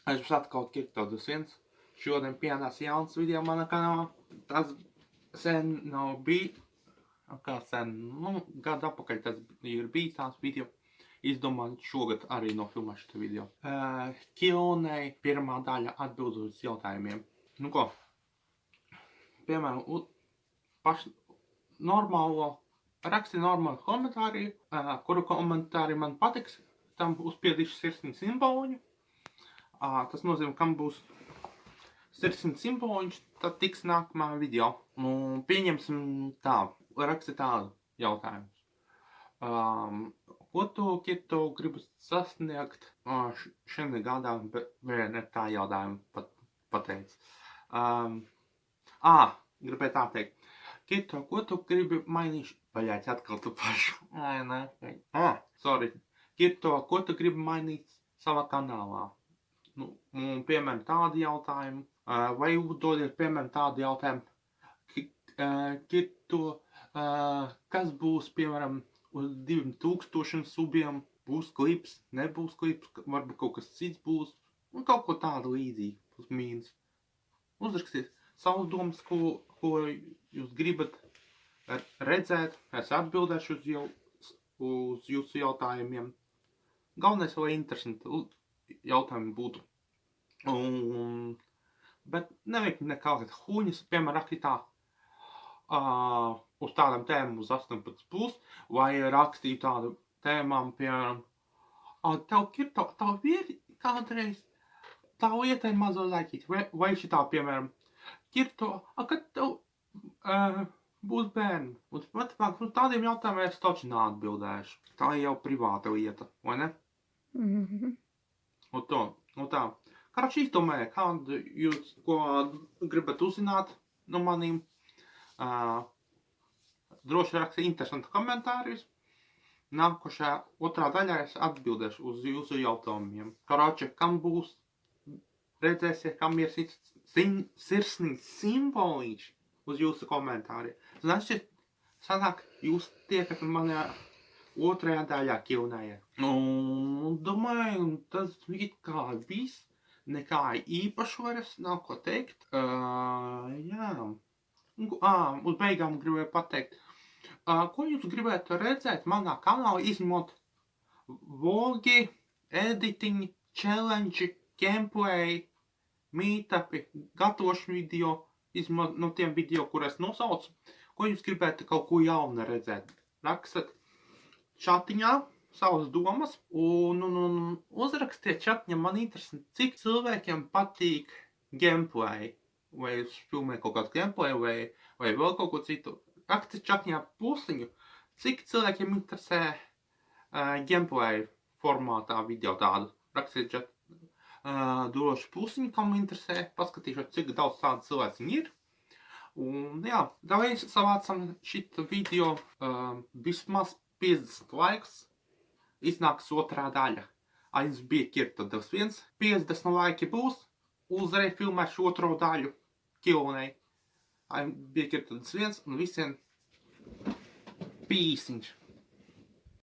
Es esmu atkal Kirto21. Šodien pienāca jauns video manā kanālā. Tas sen nav bijis. Kā sen, gadu atpakaļ tas ir bijis tās video. Izdomāju šogad arī nofilmēt šo video. Q&A pirmā daļa atbild uz jautājumiem. Nu ko? Piemēram, raksti normālu komentāru, kuru komentāri man patiks, tam uzspiedīšu sirsniņu simboliņu. Tas nozīmē, kam būs sirsniņu simboliņš, tad tiks nākamā video. Pieņemsim tā, raksti tādu jautājumu. Ko tu, Kirto, gribi sasniegt šiem gadām, bet ne tā jautājumu pateic. Gribēju tā teikt. Kirto, ko tu gribi mainīt? Paļāc, atkal tu pašu. Kirto, ko tu gribi mainīt savā kanālā? Piemēram, tādu jautājumu. Vai uzdodiet, piemēram, tādu jautājumu. Kirto, kas būs, piemēram, uz 2000 subiem? Būs klips, nebūs klips, varbūt kaut kas cits būs. Un kaut ko tādu līdzīgi, plus mīnus. Uzrakstiet savus domas, ko jūs gribat redzēt. Es atbildēšu uz jūsu jautājumiem. Galvenais, lai interesanti jautājumi būtu. Bet nevajag nekādas huņas, piemēram, rakstīt tā uz tādām tēmām uz 18+, vai rakstīt tādu tēmām, piemēram, tev Kirto, tavu vieri kādreiz, tavu ietēm mazo zaķīt, vai šitā, piemēram, Kirto, kad tev būs bērni? Un tādiem jautājumiem es taču neatbildēšu. Tā jau privāta lieta, vai ne? Un tā. Kāds izdomāja, kādu jūs, ko gribat uzzināt no manīm? Droši raksti interesantu komentārus. Nākošajā otrā daļā es atbildēšu uz jūsu jautājumiem. Karoči, kam būs, redzēsiet, kam ir sirsnīgs simboliņš uz jūsu komentāriem. Значит, sanāk, jūs tiekat manā otrajā daļā Q&A. Domāju, tas ir kā viss. Nekā īpaši vairs nav ko teikt. Jā. Uz beigām gribēju pateikt. Ko jūs gribētu redzēt manā kanālā, izņemot vlogi, editiņi, challenge, gameplay, meetupi, gatavošanu video, izņemot no tiem video, kur es nosaucu. Ko jūs gribētu kaut ko jaunu redzēt? Rakstat čatiņā savas domas un uzrakstiet čatiņā, man interesanti, cik cilvēkiem patīk gameplay. Vai jūs filmē kaut kādu gameplay vai vēl kaut ko citu. Rakstiet čatiņā plusiņu, cik cilvēkiem interesē gameplay formātā video tādu. Rakstiet droši plusiņu, kam interesē, paskatīšot, cik daudz tādu cilvēku ir. Un jā, davai savācam šitu video vismaz 50 laiks. Iznāks otrā daļa. Jums bija Kirto21. 50 laiki būs. Uzreiz filmēšu otro daļu Q&A. Bija Kirto21 un visiem pīsiņš.